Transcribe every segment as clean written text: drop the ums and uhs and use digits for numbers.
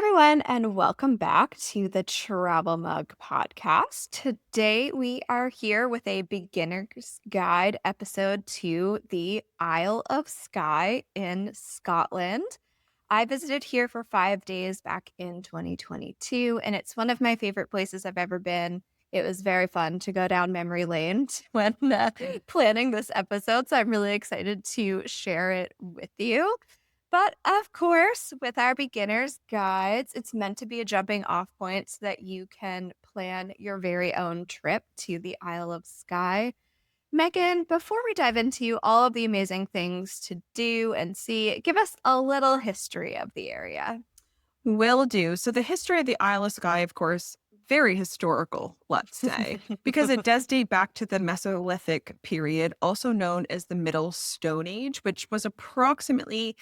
everyone, and welcome back to the Travel Mug podcast. Today, we are here with a beginner's guide episode to the Isle of Skye in Scotland. I visited here for 5 days back in 2022, and it's one of my favorite places I've ever been. It was very fun to go down memory lane when planning this episode, so I'm really excited to share it with you. But of course, with our beginners guides, it's meant to be a jumping off point so that you can plan your very own trip to the Isle of Skye. Megan, before we dive into all of the amazing things to do and see, give us a little history of the area. Will do. So the history of the Isle of Skye, of course, very historical, let's say, because it does date back to the Mesolithic period, also known as the Middle Stone Age, which was approximately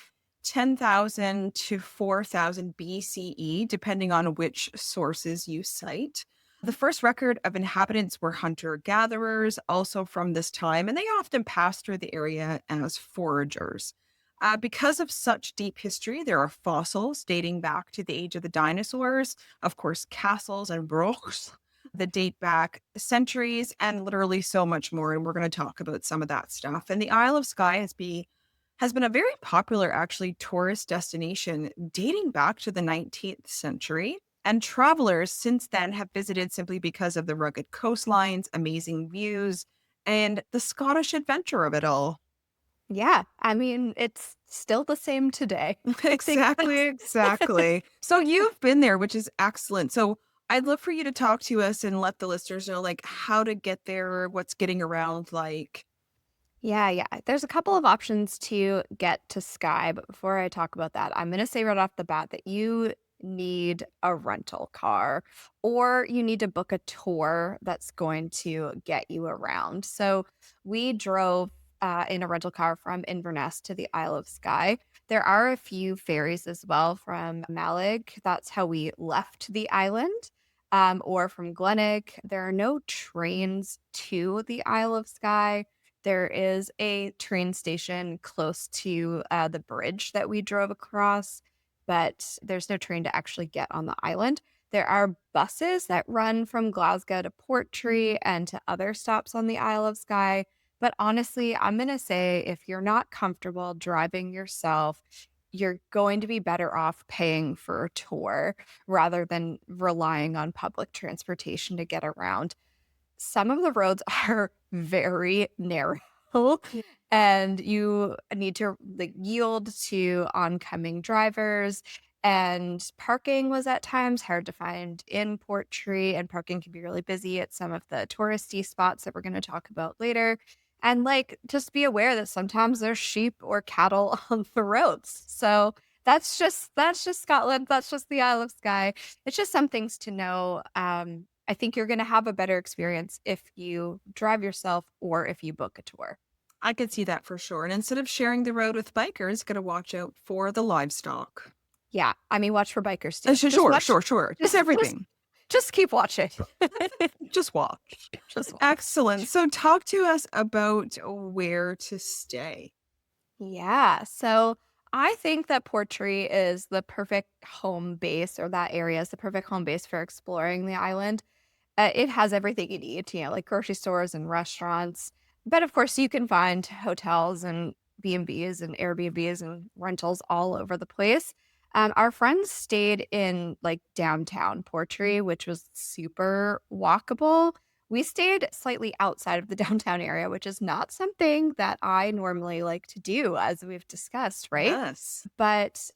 10,000 to 4,000 BCE, depending on which sources you cite. The first record of inhabitants were hunter-gatherers, also from this time, and they often passed through the area as foragers. Because of such deep history, there are fossils dating back to the age of the dinosaurs, of course, castles and brochs that date back centuries and literally so much more. And we're going to talk about some of that stuff. And the Isle of Skye has been a very popular, actually, tourist destination dating back to the 19th century. And travelers since then have visited simply because of the rugged coastlines, amazing views, and the Scottish adventure of it all. Yeah, I mean, it's still the same today. Exactly. So you've been there, which is excellent. So I'd love for you to talk to us and let the listeners know, like, how to get there, what's getting around like. Yeah. There's a couple of options to get to Skye, but before I talk about that, I'm going to say right off the bat that you need a rental car or you need to book a tour that's going to get you around. So we drove in a rental car from Inverness to the Isle of Skye. There are a few ferries as well from Malig. That's how we left the island. Or from Glenelg. There are no trains to the Isle of Skye. There is a train station close to the bridge that we drove across, but there's no train to actually get on the island. There are buses that run from Glasgow to Portree and to other stops on the Isle of Skye. But honestly, I'm going to say if you're not comfortable driving yourself, you're going to be better off paying for a tour rather than relying on public transportation to get around. Some of the roads are very narrow and you need to like yield to oncoming drivers, and parking was at times hard to find in Portree, and parking can be really busy at some of the touristy spots that we're going to talk about later. And like just be aware that sometimes there's sheep or cattle on the roads. So that's just Scotland. That's just the Isle of Skye. It's just some things to know. I think you're going to have a better experience if you drive yourself or if you book a tour. I could see that for sure. And instead of sharing the road with bikers, got to watch out for the livestock. Yeah, I mean, watch for bikers too. Just Sure, watch, sure, sure. Just everything. just keep watching. Just watch. Just watch. Excellent. So talk to us about where to stay. Yeah, so I think that Portree is the perfect home base, or that area is the perfect home base for exploring the island. It has everything you need, like grocery stores and restaurants. But of course, you can find hotels and B&Bs and Airbnbs and rentals all over the place. Our friends stayed in like downtown Portree, which was super walkable. We stayed slightly outside of the downtown area, which is not something that I normally like to do, as we've discussed, right? Yes. But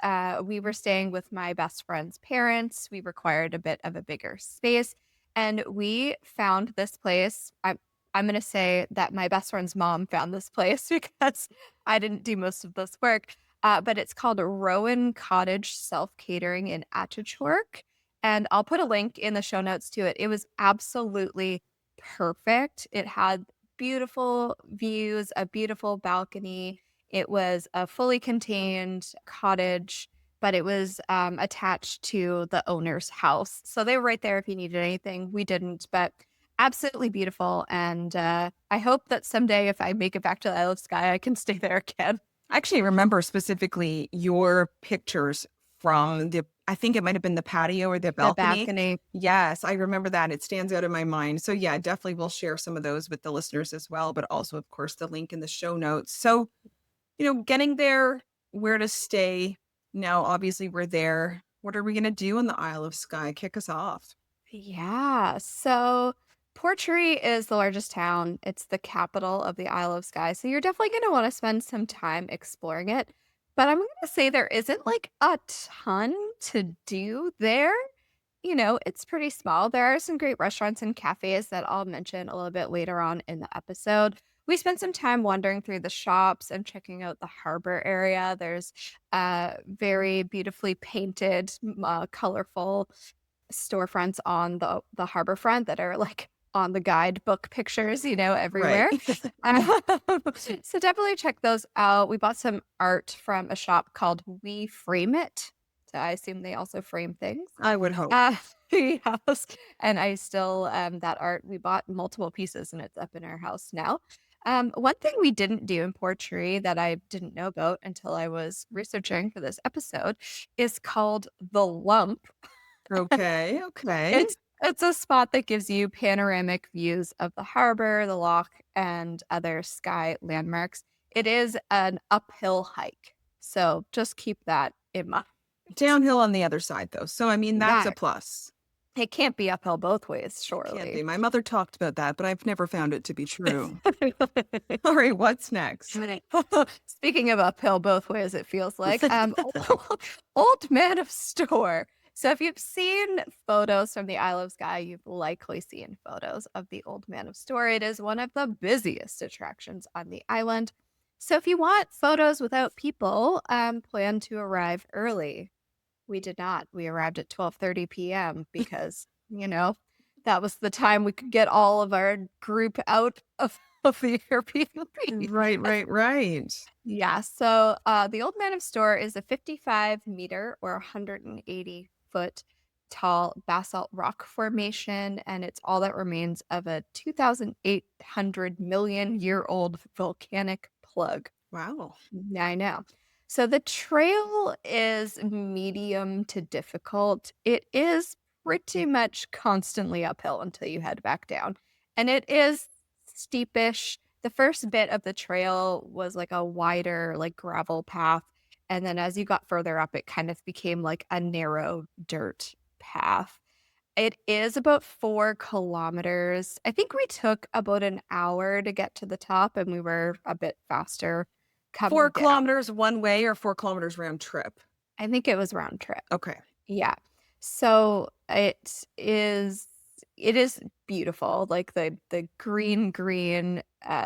we were staying with my best friend's parents. We required a bit of a bigger space. And we found this place. I'm going to say that my best friend's mom found this place because I didn't do most of this work. But it's called Rowan Cottage Self Catering in Atchachork. And I'll put a link in the show notes to it. It was absolutely perfect. It had beautiful views, a beautiful balcony. It was a fully contained cottage, but it was attached to the owner's house. So they were right there if you needed anything. We didn't, but absolutely beautiful. And I hope that someday if I make it back to the Isle of Skye, I can stay there again. I actually remember specifically your pictures from I think it might have been the patio or the The balcony. balcony. Yes, I remember that. It stands out in my mind. So yeah, definitely we'll share some of those with the listeners as well, but also of course the link in the show notes. So, getting there, where to stay. Now, obviously we're there. What are we going to do in the Isle of Skye? Kick us off. Yeah. So Portree is the largest town. It's the capital of the Isle of Skye. So you're definitely going to want to spend some time exploring it. But I'm going to say there isn't like a ton to do there. It's pretty small. There are some great restaurants and cafes that I'll mention a little bit later on in the episode. We spent some time wandering through the shops and checking out the harbor area. There's very beautifully painted, colorful storefronts on the harbor front that are like on the guidebook pictures, Right. everywhere. Um, so definitely check those out. We bought some art from a shop called We Frame It. So I assume they also frame things. I would hope. Uh, yes. And I still, that art, we bought multiple pieces and it's up in our house now. One thing we didn't do in Portree that I didn't know about until I was researching for this episode is called the Lump. Okay. Okay. It's a spot that gives you panoramic views of the harbor, the loch, and other sky landmarks. It is an uphill hike, so just keep that in mind. Downhill on the other side, though. So, I mean, that's a Yeah, plus. it can't be uphill both ways, It can't surely. be. My mother talked about that, but I've never found it to be true. All right, what's next? Speaking of uphill both ways, it feels like Old Man of Store. So if you've seen photos from the Isle of Skye, you've likely seen photos of the Old Man of Store. It is one of the busiest attractions on the island. So if you want photos without people, plan to arrive early. We did not. We arrived at 12:30 p.m. because, that was the time we could get all of our group out of the Airbnb. Right, right, right. Yeah, so the Old Man of Store is a 55-meter or 180-foot tall basalt rock formation, and it's all that remains of a 2,800 million year old volcanic plug. Wow. Yeah, I know. So the trail is medium to difficult. It is pretty much constantly uphill until you head back down. And it is steepish. The first bit of the trail was like a wider, like gravel path. And then as you got further up, it kind of became like a narrow dirt path. It is about 4 kilometers. I think we took about an hour to get to the top, and we were a bit faster Four coming down. kilometers one way or 4 kilometers round trip? I think it was round trip. Okay. Yeah. So it is beautiful, like the green,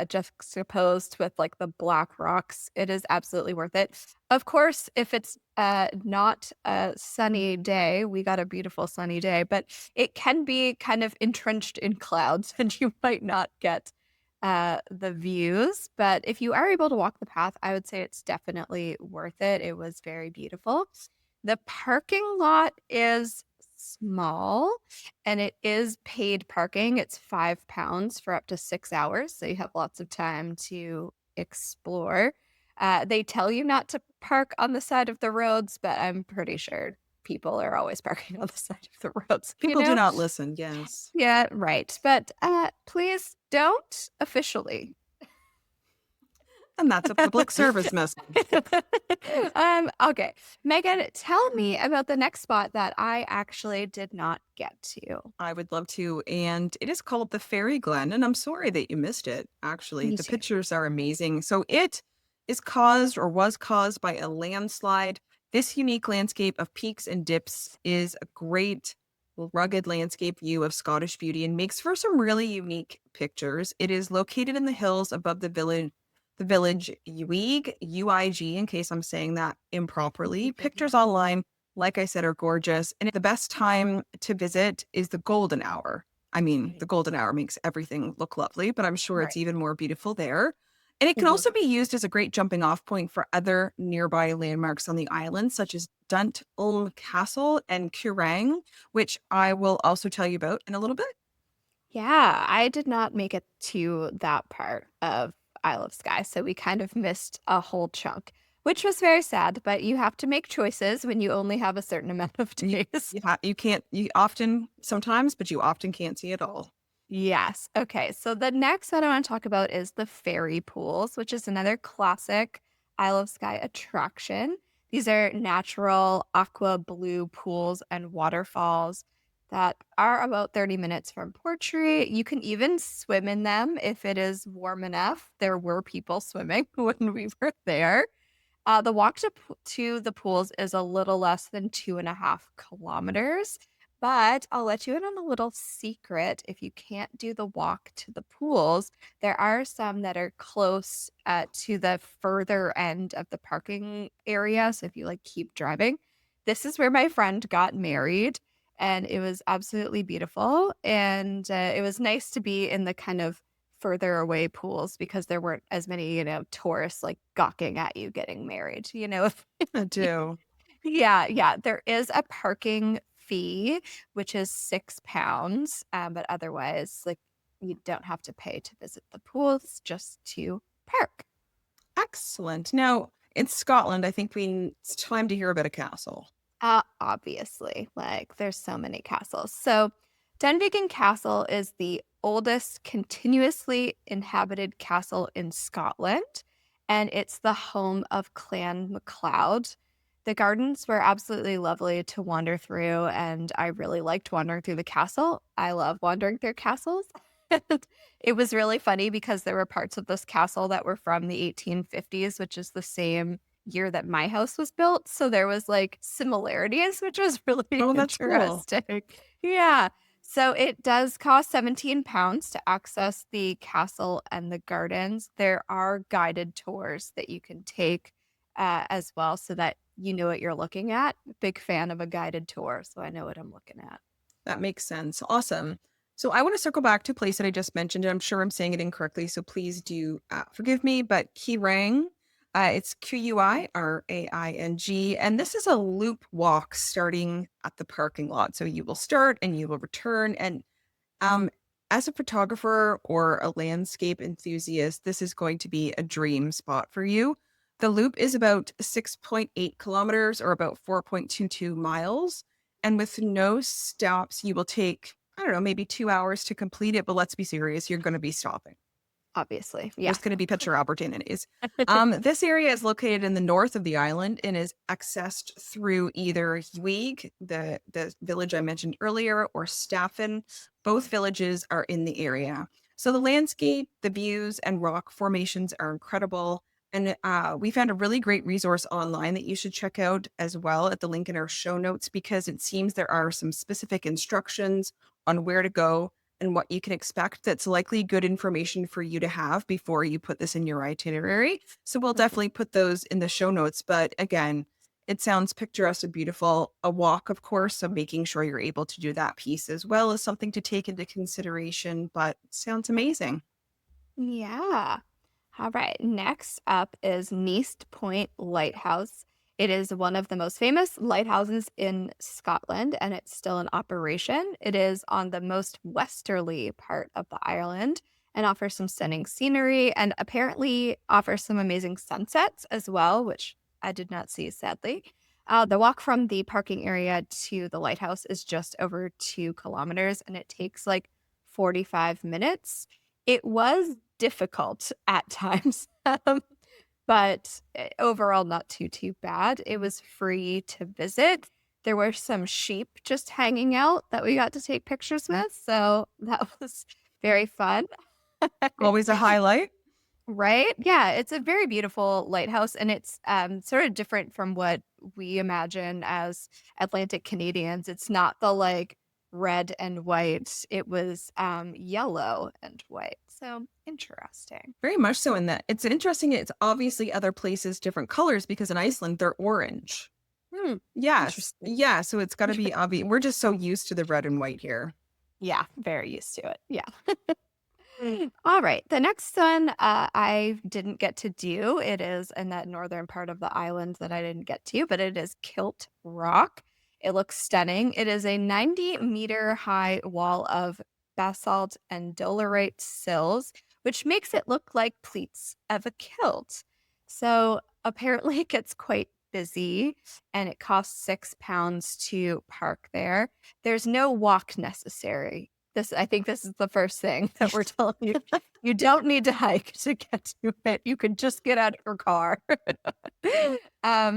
juxtaposed with like the black rocks. It is absolutely worth it. Of course, if it's not a sunny day, we got a beautiful sunny day, but it can be kind of entrenched in clouds and you might not get the views. But if you are able to walk the path, I would say it's definitely worth it. It was very beautiful. The parking lot is small and it is paid parking. It's £5 for up to 6 hours. So you have lots of time to explore. They tell you not to park on the side of the roads, but I'm pretty sure people are always parking on the side of the roads, People do not listen. Yes. Yeah, right. But please don't officially. And that's a public service message. Okay. Megan, tell me about the next spot that I actually did not get to. I would love to. And it is called the Fairy Glen. And I'm sorry that you missed it, actually. Me The too. pictures are amazing. So it is caused or was caused by a landslide. This unique landscape of peaks and dips is a great rugged landscape view of Scottish beauty and makes for some really unique pictures. It is located in the hills above the village Uig, UIG, in case I'm saying that improperly. Pictures online, like I said, are gorgeous. And the best time to visit is the golden hour. I mean, the golden hour makes everything look lovely, but I'm sure it's Right. even more beautiful there. And it can Mhm. also be used as a great jumping off point for other nearby landmarks on the island, such as Dunt Ulm Castle and Currang, which I will also tell you about in a little bit. Yeah, I did not make it to that part of Isle of Skye, so we kind of missed a whole chunk. which was very sad, but you have to make choices when you only have a certain amount of You days. you can't you often sometimes, but you often can't see it all. Yes. Okay. So the next one I want to talk about is the fairy pools, which is another classic Isle of Skye attraction. These are natural aqua blue pools and waterfalls that are about 30 minutes from Portree. You can even swim in them if it is warm enough. There were people swimming when we were there. The walk to the pools is a little less than 2.5 kilometers, but I'll let you in on a little secret. If you can't do the walk to the pools, there are some that are close to the further end of the parking area. So if you like keep driving, this is where my friend got married, and it was absolutely beautiful. And it was nice to be in the kind of further away pools because there weren't as many, tourists like gawking at you getting married, I do. Yeah, yeah. There is a parking fee, which is £6, but otherwise, like, you don't have to pay to visit the pools, just to park. Excellent. Now, in Scotland, I think it's time to hear about a castle. Obviously, like there's so many castles. So, Dunvegan Castle is the oldest continuously inhabited castle in Scotland, and it's the home of Clan MacLeod. The gardens were absolutely lovely to wander through, and I really liked wandering through the castle. I love wandering through castles. And it was really funny because there were parts of this castle that were from the 1850s, which is the same year that my house was built, so there was, like, similarities, which was really Oh, that's cool. interesting. Yeah. So it does cost £17 to access the castle and the gardens. There are guided tours that you can take, as well so that you know what you're looking at. Big fan of a guided tour, so I know what I'm looking at. That makes sense. Awesome. So I want to circle back to a place that I just mentioned, and I'm sure I'm saying it incorrectly, so please do forgive me. But Quiraing, it's Quiraing, and this is a loop walk starting at the parking lot. So you will start and you will return, and um, as a photographer or a landscape enthusiast, this is going to be a dream spot for you. The loop is about 6.8 kilometers or about 4.22 miles. And with no stops, you will take, I don't know, maybe 2 hours to complete it. But let's be serious, you're going to be stopping. Obviously, yeah. There's going to be picture opportunities. This area is located in the north of the island and is accessed through either Huig, the village I mentioned earlier, or Staffen. Both villages are in the area. So the landscape, the views, and rock formations are incredible. And we found a really great resource online that you should check out as well at the link in our show notes because it seems there are some specific instructions on where to go and what you can expect that's likely good information for you to have before you put this in your itinerary. So we'll Mhm. definitely put those in the show notes. But again, it sounds picturesque and beautiful. A walk, of course, so making sure you're able to do that piece as well is something to take into consideration, but it sounds amazing. Yeah. All right. Next up is Neast Point Lighthouse. It is one of the most famous lighthouses in Scotland, and it's still in operation. It is on the most westerly part of the island and offers some stunning scenery and apparently offers some amazing sunsets as well, which I did not see, sadly. The walk from the parking area to the lighthouse is just over 2 kilometers, and it takes like 45 minutes. It was difficult at times, but, overall not too bad. It was free to visit. There were some sheep just hanging out that we got to take pictures with, so that was very fun. Always a highlight. Right? Yeah, it's a very beautiful lighthouse, and it's, sort of different from what we imagine as Atlantic Canadians. It's not the, like, red and white. It was, yellow and white, so interesting. Very much so in that it's interesting. It's obviously other places, different colors because in Iceland, they're orange. Hmm, Yes. interesting. Yeah. So it's got to be obvious. We're just so used to the red and white here. Yeah, very used to it. Yeah. All right. The next one I didn't get to do. It is in that northern part of the island that I didn't get to, but it is Kilt Rock. It looks stunning. It is a 90-meter high wall of basalt and dolerite sills, which makes it look like pleats of a kilt. So apparently it gets quite busy and it costs £6 to park there. There's no walk necessary. I think this is the first thing that we're telling you. You don't need to hike to get to it. You can just get out of your car.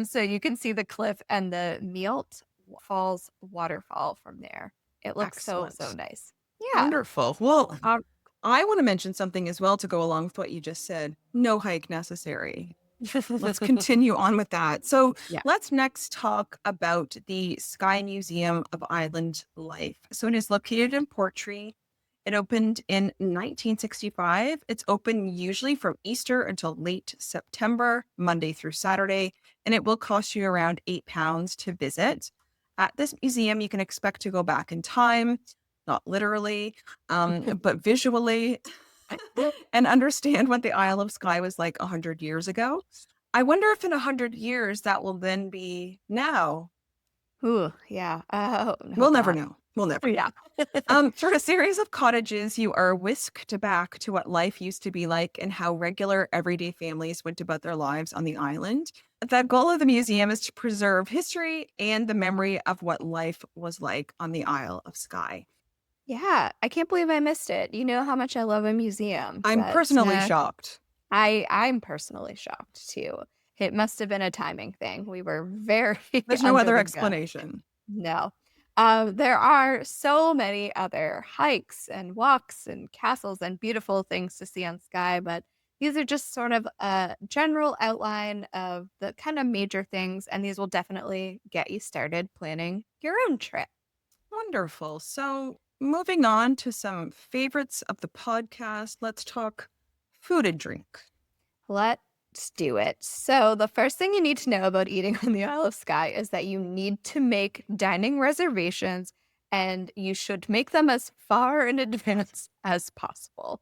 So you can see the cliff and the Mealt Falls waterfall from there. It looks so, so Excellent. nice. Yeah. Wonderful. Well, Um, I want to mention something as well to go along with what you just said. No hike necessary. Let's continue on with that. So yeah. let's next talk about the Skye Museum of Island Life. So it is located in Portree. It opened in 1965. It's open usually from Easter until late September, Monday through Saturday, and it will cost you around £8 to visit. At this museum, you can expect to go back in time, not literally, but visually, and understand what the Isle of Skye was like 100 years ago. I wonder if in 100 years that will then be now. Ooh, yeah. We'll Hope never not. know. We'll never know. Yeah. Through a series of cottages, you are whisked back to what life used to be like and how regular everyday families went about their lives on the island. The goal of the museum is to preserve history and the memory of what life was like on the Isle of Skye. Yeah, I can't believe I missed it. You know how much I love a museum, I'm but personally shocked. I'm personally shocked too. It must have been a timing thing. We were very There's no under other the gun. explanation. No. There are so many other hikes and walks and castles and beautiful things to see on Skye, but these are just sort of a general outline of the kind of major things, and these will definitely get you started planning your own trip. Wonderful. So, moving on to some favorites of the podcast, let's talk food and drink. Let's do it. So, the first thing you need to know about eating on the Isle of Skye is that you need to make dining reservations and you should make them as far in advance as possible.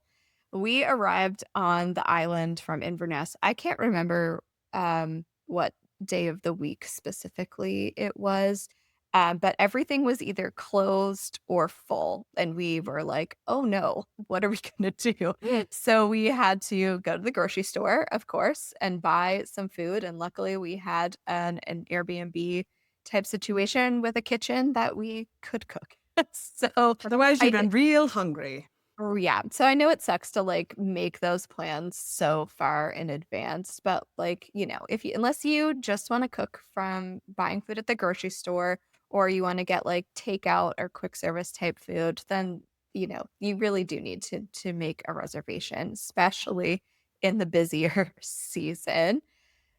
We arrived on the island from Inverness. I can't remember what day of the week specifically it was, but everything was either closed or full. And we were like, oh no, what are we going to do? So we had to go to the grocery store, of course, and buy some food. And luckily, we had an Airbnb type situation with a kitchen that we could cook. So Otherwise, you've I been real hungry. Oh, yeah. So I know it sucks to like make those plans so far in advance, but like, if you unless you just want to cook from buying food at the grocery store or you want to get like takeout or quick service type food, then you really do need to make a reservation, especially in the busier season.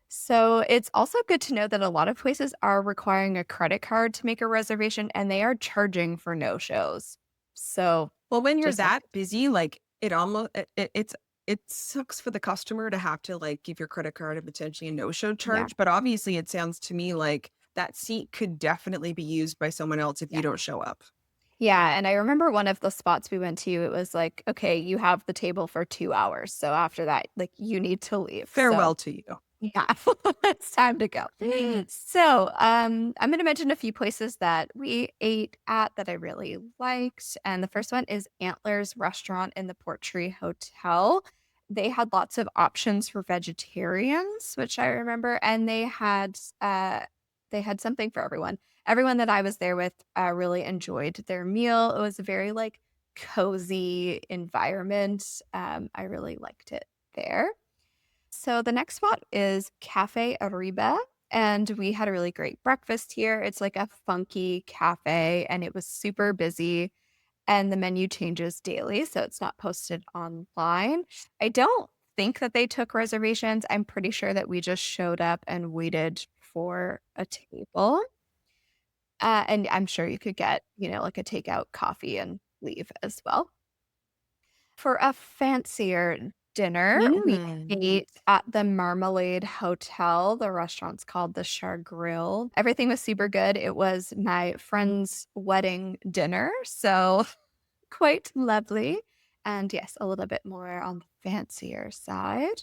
So it's also good to know that a lot of places are requiring a credit card to make a reservation and they are charging for no-shows. So Well, when you're just that busy, like it almost it sucks for the customer to have to like give your credit card and potentially a no-show yeah. charge. But obviously, it sounds to me like that seat could definitely be used by someone else if you Yeah. don't show up. Yeah, and I remember one of the spots we went to, it was like, "Okay, you have the table for 2 hours, so after that, like, you need to leave." So, Farewell to you. yeah, it's time to go. So, I'm gonna mention a few places that we ate at that I really liked, and the first one is Antlers Restaurant in the Portree Hotel. They had lots of options for vegetarians, which I remember, and they had something for everyone. Everyone that I was there with, really enjoyed their meal. It was a very, like, cozy environment. I really liked it there. So the next spot is Cafe Arriba, and we had a really great breakfast here. It's like a funky cafe, and it was super busy, and the menu changes daily, so it's not posted online. I don't think that they took reservations. I'm pretty sure that we just showed up and waited for a table. And I'm sure you could get, like a takeout coffee and leave as well. For a fancier dinner, we Mm. ate at the Marmalade Hotel. The restaurant's called the Char Grill. Everything was super good. It was my friend's wedding dinner, so quite lovely. And yes, a little bit more on the fancier side.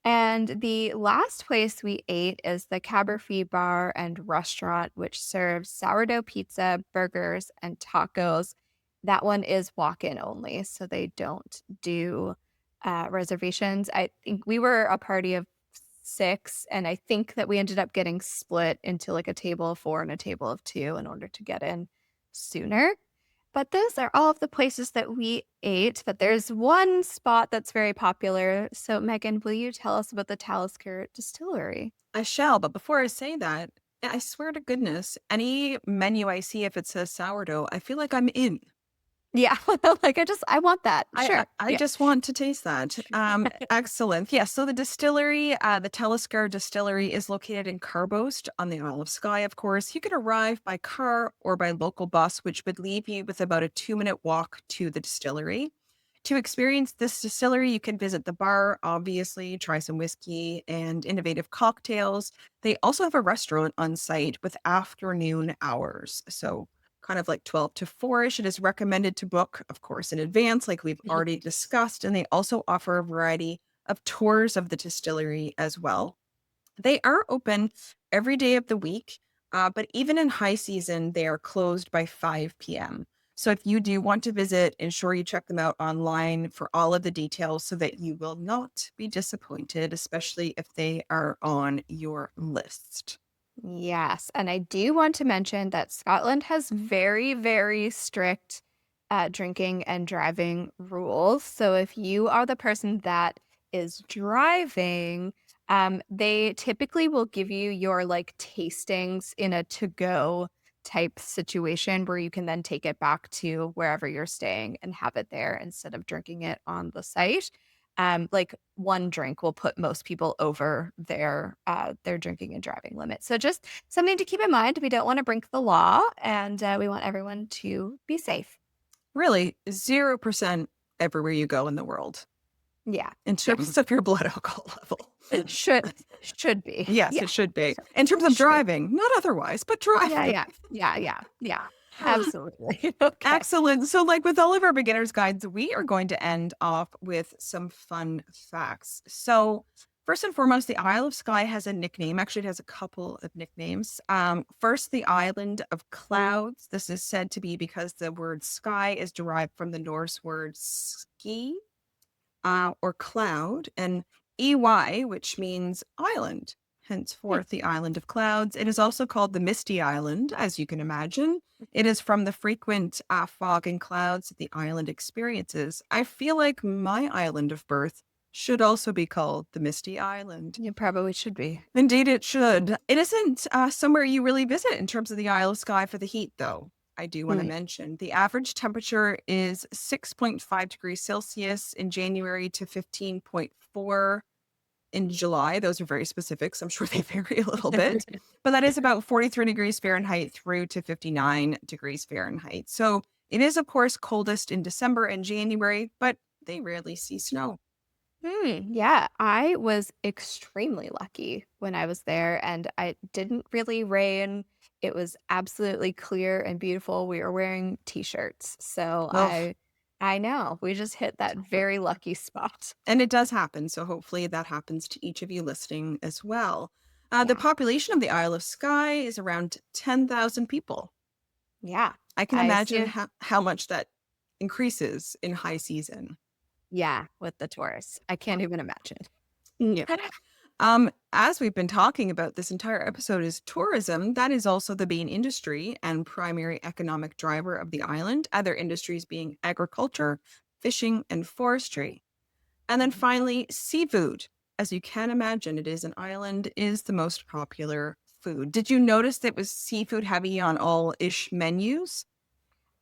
And the last place we ate is the Caberfee Bar and Restaurant, which serves sourdough pizza, burgers, and tacos. That one is walk-in only, so they don't do reservations. I think we were a party of 6, and I think that we ended up getting split into, like, a table of 4 and a table of 2 in order to get in sooner. But those are all of the places that we ate, but there's one spot that's very popular. So, Megan, will you tell us about the Talisker Distillery? I shall, but before I say that, I swear to goodness, any menu I see if it says sourdough, I feel like I'm in. Yeah, like, I want that. I Yeah. just want to taste that. Excellent. Yeah. So the distillery, the Talisker Distillery, is located in Carboast on the Isle of Skye. Of course, you could arrive by car or by local bus, which would leave you with about a 2-minute walk to the distillery. To experience this distillery, you can visit the bar, obviously, try some whiskey and innovative cocktails. They also have a restaurant on site with afternoon hours. So kind of like 12 to 4ish. It is recommended to book, of course, in advance, like we've already discussed. And they also offer a variety of tours of the distillery as well. They are open every day of the week, but even in high season, they are closed by 5 p.m. So if you do want to visit, ensure you check them out online for all of the details so that you will not be disappointed, especially if they are on your list. Yes, and I do want to mention that Scotland has very, very strict drinking and driving rules. So if you are the person that is driving, they typically will give you your like tastings in a to-go type situation where you can then take it back to wherever you're staying and have it there instead of drinking it on the site. Like one drink will put most people over their drinking and driving limit. So just something to keep in mind. We don't want to break the law, and we want everyone to be safe. Really, 0% everywhere you go in the world Yeah, in yeah. terms of your blood alcohol level. It should be. Yes, Yeah, it should be. so In terms of should. driving, not otherwise, but Yeah, driving. yeah, yeah, yeah, yeah. Absolutely. Okay. Excellent. So, like with all of our beginner's guides, we are going to end off with some fun facts. So, first and foremost, the Isle of Skye has a nickname. Actually, it has a couple of nicknames. First, the Island of Clouds. This is said to be because the word sky is derived from the Norse word ski, or cloud, and EY, which means island. Hmm. Henceforth, the island of clouds. It is also called the Misty Island, as you can imagine. It is from the frequent fog and clouds that the island experiences. I feel like my island of birth should also be called the Misty Island. You probably should be. Indeed, it should. It isn't somewhere you really visit in terms of the Isle of Skye for the heat, though. I do want to Hmm. mention the average temperature is 6.5 degrees Celsius in January to 15.4 in July. Those are very specific, so I'm sure they vary a little bit. But that is about 43 degrees Fahrenheit through to 59 degrees Fahrenheit. So it is, of course, coldest in December and January, but they rarely see snow. Yeah, I was extremely lucky when I was there, and it didn't really rain. It was absolutely clear and beautiful. We were wearing t-shirts. So Oh, I know. We just hit that very lucky spot. and it does happen. So hopefully that happens to each of you listening as well. The Yeah. population of the Isle of Skye is around 10,000 people. Yeah. I can I imagine assume how much that increases in high season. yeah, with the tourists. I can't even imagine. Yeah. As we've been talking about this entire episode is tourism. That is also the main industry and primary economic driver of the island, other industries being agriculture, fishing, and forestry. And then finally, seafood. As you can imagine, it is an island, is the most popular food. Did you notice that it was seafood heavy on all ish menus?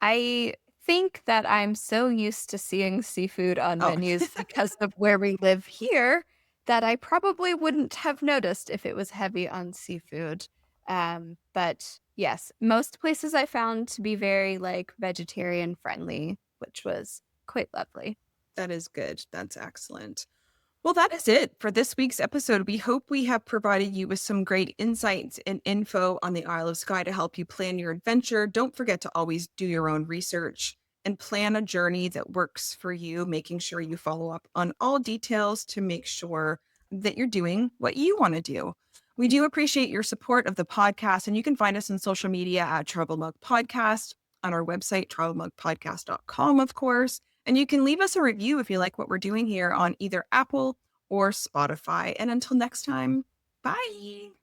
I think that I'm so used to seeing seafood on Oh, menus because of where we live here that I probably wouldn't have noticed if it was heavy on seafood. But yes, most places I found to be very like vegetarian friendly, which was quite lovely. that is good. That's excellent. Well, that is it for this week's episode. We hope we have provided you with some great insights and info on the Isle of Skye to help you plan your adventure. Don't forget to always do your own research and plan a journey that works for you, making sure you follow up on all details to make sure that you're doing what you want to do. We do appreciate your support of the podcast, and you can find us on social media at Travel Mug Podcast, on our website, travelmugpodcast.com, of course. And you can leave us a review if you like what we're doing here on either Apple or Spotify. And until next time, bye.